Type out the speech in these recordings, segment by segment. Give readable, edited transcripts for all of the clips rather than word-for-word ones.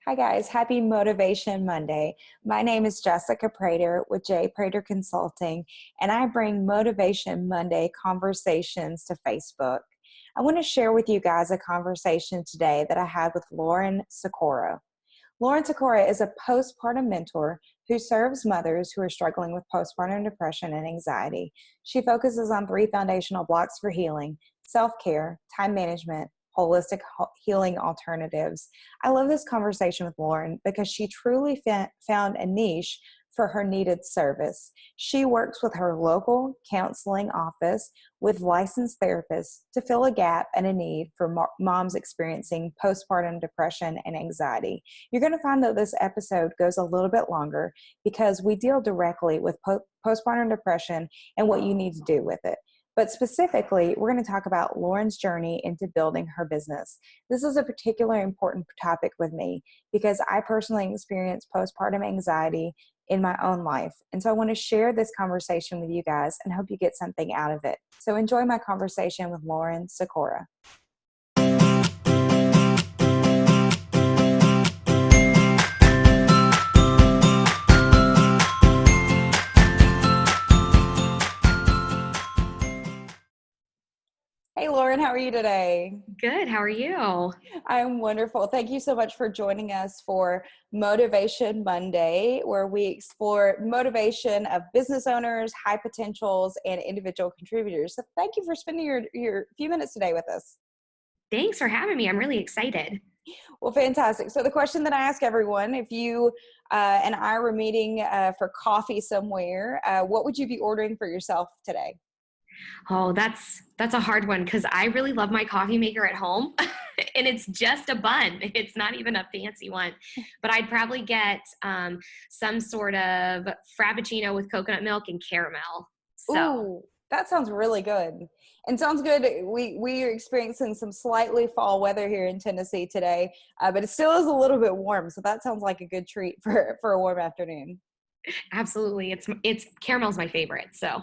Hi guys, happy Motivation Monday. My name is Jessica Prater with J. Prater Consulting, and I bring Motivation Monday conversations to Facebook. I want to share with you guys a conversation today that I had with Lauren Cicora. Lauren Cecora is a postpartum mentor who serves mothers who are struggling with postpartum depression and anxiety. She focuses on three foundational blocks for healing: self-care, time management, holistic healing alternatives. I love this conversation with Lauren because she truly found a niche for her needed service. She works with her local counseling office with licensed therapists to fill a gap and a need for moms experiencing postpartum depression and anxiety. You're going to find that this episode goes a little bit longer because we deal directly with postpartum depression and what you need to do with it. But specifically, we're going to talk about Lauren's journey into building her business. This is a particularly important topic with me because I personally experienced postpartum anxiety in my own life. And so I want to share this conversation with you guys and hope you get something out of it. So enjoy my conversation with Lauren Cecora. Hey, Lauren, how are you today? Good. How are you? I'm wonderful. Thank you so much for joining us for Motivation Monday, where we explore motivation of business owners, high potentials, and individual contributors. So thank you for spending your few minutes today with us. Thanks for having me. I'm really excited. Well, fantastic. So the question that I ask everyone, if you and I were meeting for coffee somewhere, what would you be ordering for yourself today? Oh, that's a hard one because I really love my coffee maker at home and it's just a bun. It's not even a fancy one, but I'd probably get some sort of frappuccino with coconut milk and caramel. So Ooh, that sounds really good. And sounds good. We are experiencing some slightly fall weather here in Tennessee today, but it still is a little bit warm. So that sounds like a good treat for a warm afternoon. absolutely, it's caramel's my favorite. So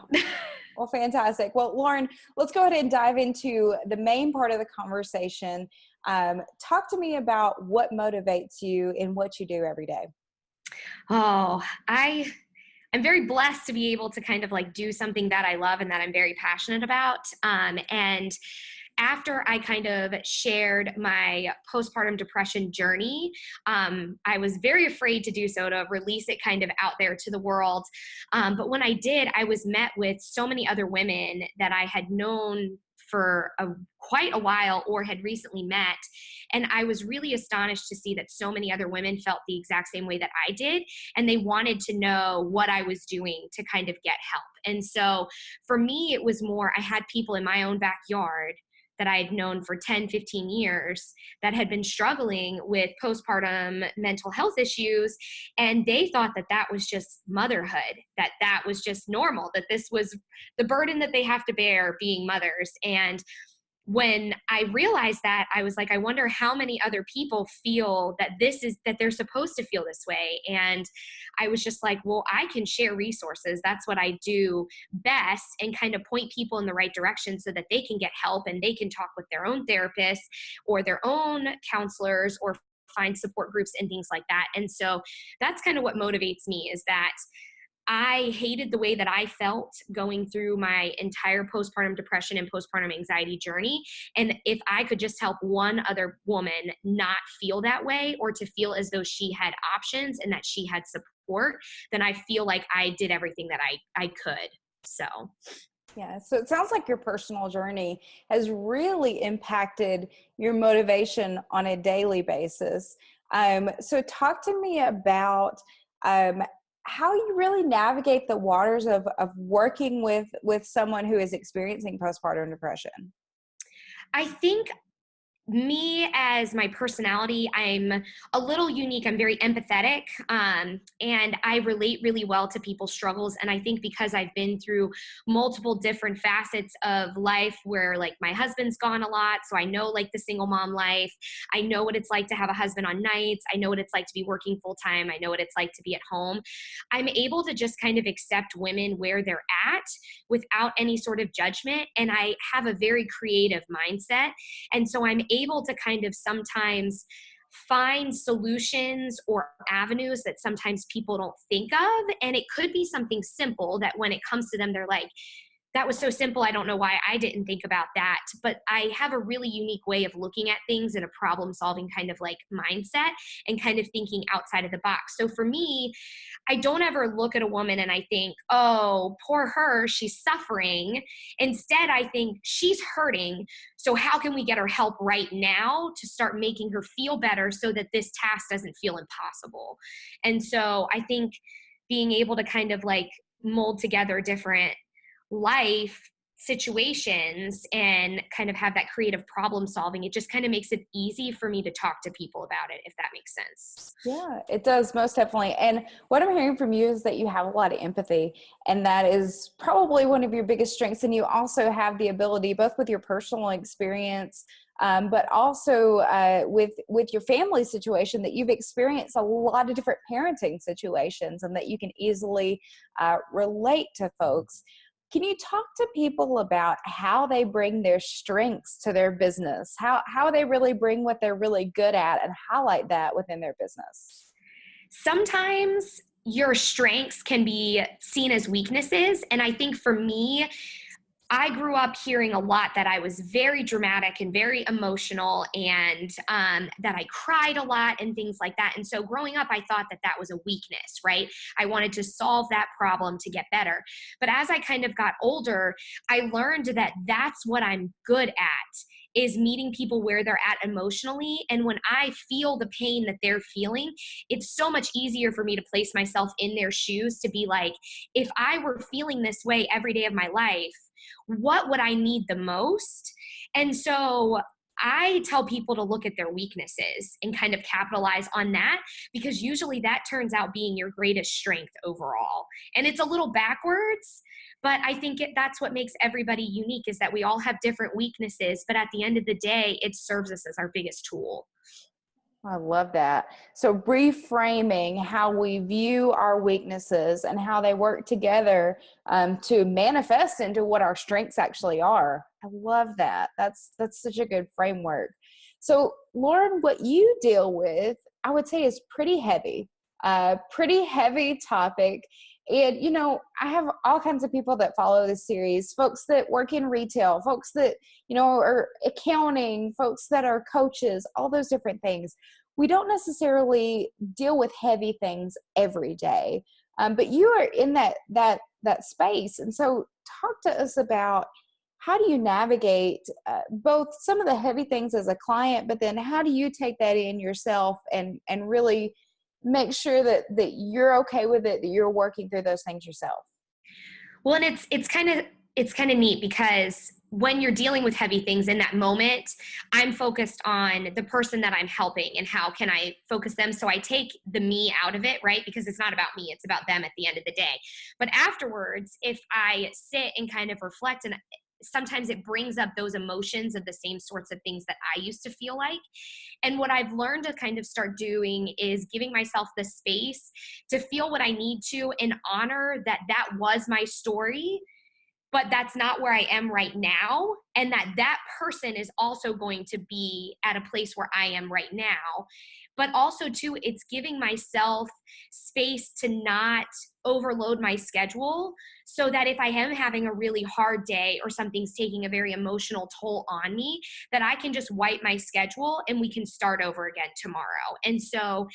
Well, fantastic. Well, Lauren, let's go ahead and dive into the main part of the conversation. Talk to me about what motivates you in what you do every day. oh, I'm very blessed to be able to kind of like do something that I love and that I'm very passionate about. And after I kind of shared my postpartum depression journey, I was very afraid to do so, to release it kind of out there to the world. But when I did, I was met with so many other women that I had known for quite a while or had recently met. And I was really astonished to see that so many other women felt the exact same way that I did. And they wanted to know what I was doing to kind of get help. And so for me, it was more, I had people in my own backyard that I had known for 10, 15 years that had been struggling with postpartum mental health issues. And they thought that that was just motherhood, that that was just normal, that this was the burden that they have to bear being mothers. And when I realized that, I was like, I wonder how many other people feel that that they're supposed to feel this way. And I was just like, well, I can share resources. That's what I do best, and kind of point people in the right direction so that they can get help and they can talk with their own therapists or their own counselors or find support groups and things like that. And so that's kind of what motivates me, is that I hated the way that I felt going through my entire postpartum depression and postpartum anxiety journey. And if I could just help one other woman not feel that way, or to feel as though she had options and that she had support, then I feel like I did everything that I could. So Yeah, so it sounds like your personal journey has really impacted your motivation on a daily basis. So talk to me about um, how you really navigate the waters of working with someone who is experiencing postpartum depression. I think me as my personality, I'm a little unique. I'm very empathetic, and I relate really well to people's struggles. And I think because I've been through multiple different facets of life where like my husband's gone a lot, so I know like the single mom life. I know what it's like to have a husband on nights. I know what it's like to be working full time. I know what it's like to be at home. I'm able to just kind of accept women where they're at without any sort of judgment. And I have a very creative mindset. And so I'm able to kind of sometimes find solutions or avenues that sometimes people don't think of. And it could be something simple that when it comes to them, they're like, that was so simple. I don't know why I didn't think about that. But I have a really unique way of looking at things in a problem solving kind of like mindset and kind of thinking outside of the box. So for me, I don't ever look at a woman and I think, oh, poor her, she's suffering. Instead, I think she's hurting. So how can we get her help right now to start making her feel better so that this task doesn't feel impossible? And so I think being able to kind of like mold together different life situations and kind of have that creative problem solving, it just kind of makes it easy for me to talk to people about it, if that makes sense. Yeah, it does, most definitely. And what I'm hearing from you is that you have a lot of empathy, and that is probably one of your biggest strengths. And you also have the ability, both with your personal experience, but also with your family situation, that you've experienced a lot of different parenting situations, and that you can easily relate to folks. Can you talk to people about how they bring their strengths to their business? How they really bring what they're really good at and highlight that within their business? Sometimes your strengths can be seen as weaknesses. And I think for me, I grew up hearing a lot that I was very dramatic and very emotional, and that I cried a lot and things like that. And so growing up, I thought that that was a weakness, right? I wanted to solve that problem to get better. But as I kind of got older, I learned that that's what I'm good at, is meeting people where they're at emotionally. And when I feel the pain that they're feeling, it's so much easier for me to place myself in their shoes, to be like, if I were feeling this way every day of my life, what would I need the most? And so I tell people to look at their weaknesses and kind of capitalize on that, because usually that turns out being your greatest strength overall. And it's a little backwards, but I think that's what makes everybody unique, is that we all have different weaknesses, but at the end of the day, it serves us as our biggest tool. I love that. So reframing how we view our weaknesses and how they work together to manifest into what our strengths actually are. I love that. That's such a good framework. So Lauren, what you deal with, I would say, is pretty heavy topic. And, I have all kinds of people that follow this series, folks that work in retail, folks that, are accounting, folks that are coaches, all those different things. We don't necessarily deal with heavy things every day, but you are in that space. And so talk to us about, how do you navigate both some of the heavy things as a client, but then how do you take that in yourself and really make sure that you're okay with it, that you're working through those things yourself? Well, and it's kind of neat, because when you're dealing with heavy things in that moment, I'm focused on the person that I'm helping and how can I focus them. So I take the me out of it, right? Because it's not about me, it's about them at the end of the day. But afterwards, if I sit and kind of reflect, and sometimes it brings up those emotions of the same sorts of things that I used to feel like. And what I've learned to kind of start doing is giving myself the space to feel what I need to, and honor that that was my story, but that's not where I am right now. And that person is also going to be at a place where I am right now. But also, too, it's giving myself space to not overload my schedule, so that if I am having a really hard day or something's taking a very emotional toll on me, that I can just wipe my schedule and we can start over again tomorrow. And so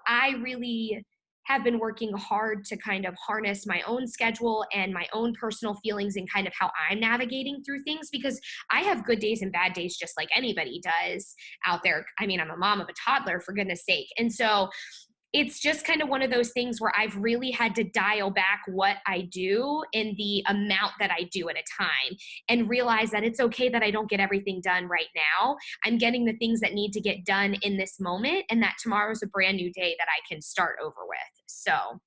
I really have been working hard to kind of harness my own schedule and my own personal feelings and kind of how I'm navigating through things, because I have good days and bad days just like anybody does out there. I mean, I'm a mom of a toddler, for goodness sake. And so it's just kind of one of those things where I've really had to dial back what I do in the amount that I do at a time, and realize that it's okay that I don't get everything done right now. I'm getting the things that need to get done in this moment, and that tomorrow is a brand new day that I can start over with. So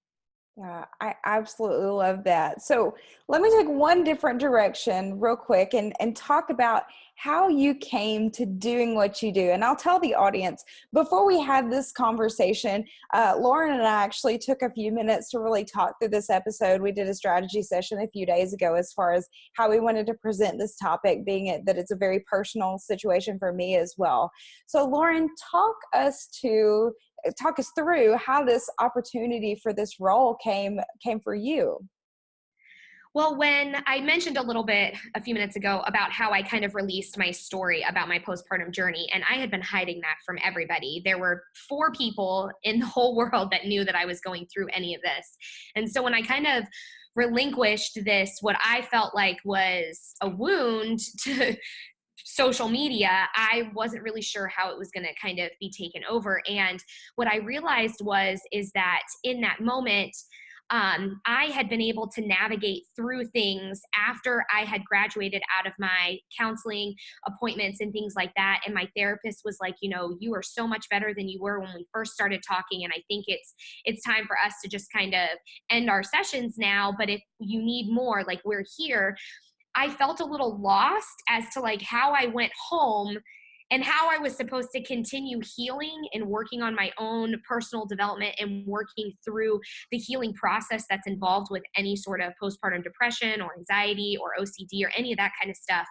Yeah, I absolutely love that. So let me take one different direction real quick and talk about how you came to doing what you do. And I'll tell the audience, before we had this conversation, Lauren and I actually took a few minutes to really talk through this episode. We did a strategy session a few days ago as far as how we wanted to present this topic, being that it's a very personal situation for me as well. So Lauren, talk us through how this opportunity for this role came for you. Well, when I mentioned a little bit a few minutes ago about how I kind of released my story about my postpartum journey, and I had been hiding that from everybody. There were 4 people in the whole world that knew that I was going through any of this. And so when I kind of relinquished this, what I felt like was a wound to social media, I wasn't really sure how it was going to kind of be taken over. And what I realized is that in that moment, I had been able to navigate through things after I had graduated out of my counseling appointments and things like that. And my therapist was like, you are so much better than you were when we first started talking. And I think it's time for us to just kind of end our sessions now. But if you need more, like, we're here. I felt a little lost as to like how I went home and how I was supposed to continue healing and working on my own personal development and working through the healing process that's involved with any sort of postpartum depression or anxiety or OCD or any of that kind of stuff.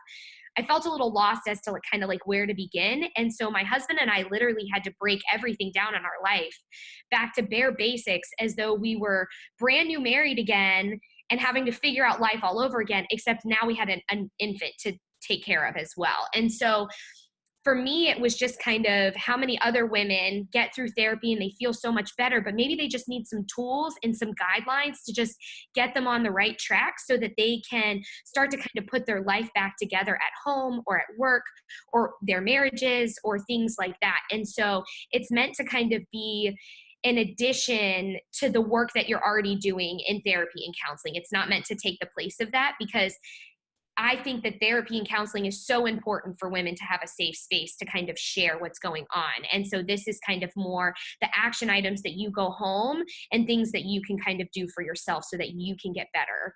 I felt a little lost as to kind of like where to begin. And so my husband and I literally had to break everything down in our life back to bare basics, as though we were brand new married again and having to figure out life all over again, except now we had an infant to take care of as well. And so for me, it was just kind of how many other women get through therapy and they feel so much better, but maybe they just need some tools and some guidelines to just get them on the right track so that they can start to kind of put their life back together at home or at work or their marriages or things like that. And so it's meant to kind of be in addition to the work that you're already doing in therapy and counseling. It's not meant to take the place of that, because I think that therapy and counseling is so important for women to have a safe space to kind of share what's going on. And so this is kind of more the action items that you go home and things that you can kind of do for yourself so that you can get better.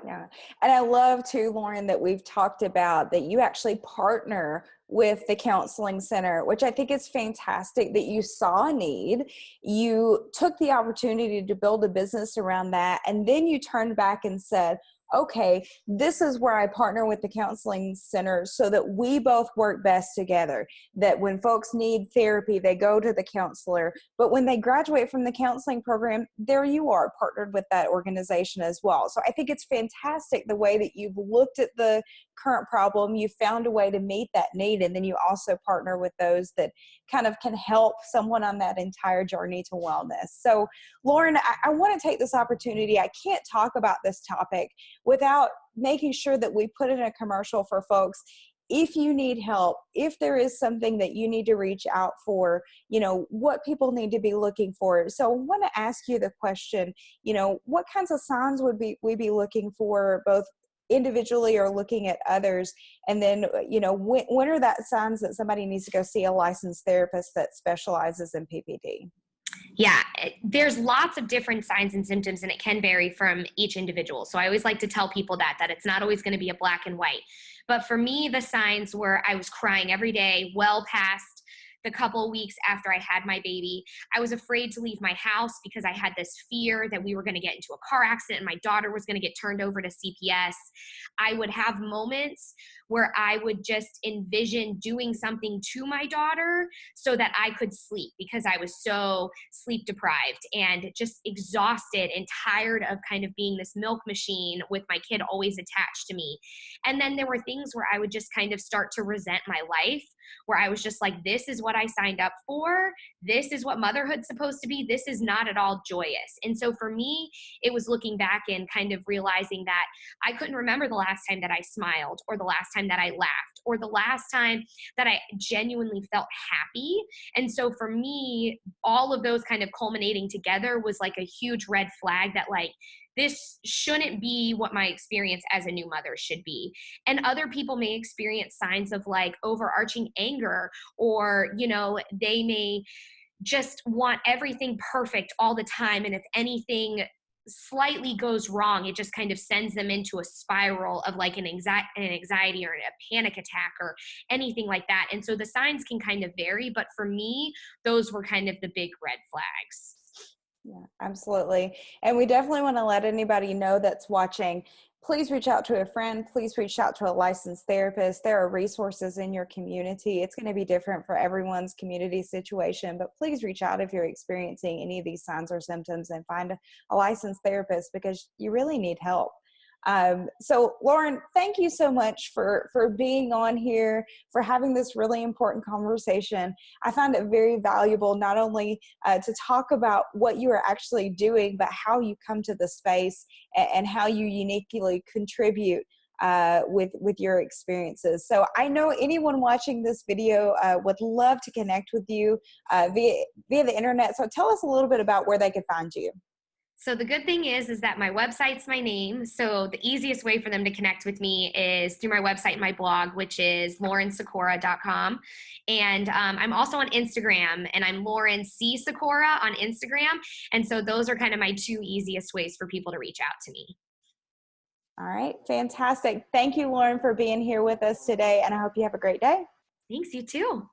Yeah. And I love too, Lauren, that we've talked about that you actually partner with the counseling center, which I think is fantastic that you saw a need. You took the opportunity to build a business around that. And then you turned back and said, okay, this is where I partner with the counseling center so that we both work best together. That when folks need therapy, they go to the counselor. But when they graduate from the counseling program, there you are partnered with that organization as well. So I think it's fantastic the way that you've looked at the current problem, you found a way to meet that need, and then you also partner with those that kind of can help someone on that entire journey to wellness. So Lauren, I want to take this opportunity. I can't talk about this topic without making sure that we put in a commercial for folks. If you need help, if there is something that you need to reach out for, what people need to be looking for. So I want to ask you the question, what kinds of signs would we be looking for, both individually or looking at others? And then, when are that signs that somebody needs to go see a licensed therapist that specializes in PPD? Yeah, there's lots of different signs and symptoms, and it can vary from each individual. So I always like to tell people that it's not always going to be a black and white. But for me, the signs were I was crying every day, well past the couple of weeks after I had my baby. I was afraid to leave my house because I had this fear that we were going to get into a car accident and my daughter was going to get turned over to CPS. I would have moments where I would just envision doing something to my daughter so that I could sleep, because I was so sleep deprived and just exhausted and tired of kind of being this milk machine with my kid always attached to me. And then there were things where I would just kind of start to resent my life, where I was just like, this is what I signed up for. This is what motherhood's supposed to be. This is not at all joyous. And so for me, it was looking back and kind of realizing that I couldn't remember the last time that I smiled, or the last time that I laughed, or the last time that I genuinely felt happy. And so for me, all of those kind of culminating together was like a huge red flag that this shouldn't be what my experience as a new mother should be. And other people may experience signs of overarching anger, or, they may just want everything perfect all the time. And if anything slightly goes wrong, it just kind of sends them into a spiral of like an anxiety or a panic attack or anything like that. And so the signs can kind of vary, but for me, those were kind of the big red flags. Yeah, absolutely. And we definitely want to let anybody know that's watching. Please reach out to a friend. Please reach out to a licensed therapist. There are resources in your community. It's going to be different for everyone's community situation, but please reach out if you're experiencing any of these signs or symptoms and find a licensed therapist because you really need help. So Lauren, thank you so much for being on here, for having this really important conversation. I found it very valuable, not only to talk about what you are actually doing, but how you come to the space and how you uniquely contribute with your experiences. So I know anyone watching this video would love to connect with you via the internet. So tell us a little bit about where they could find you. So the good thing is that my website's my name. So the easiest way for them to connect with me is through my website and my blog, which is laurencicora.com. And I'm also on Instagram, and I'm Lauren C. Cicora on Instagram. And so those are kind of my two easiest ways for people to reach out to me. All right, fantastic. Thank you, Lauren, for being here with us today, and I hope you have a great day. Thanks, you too.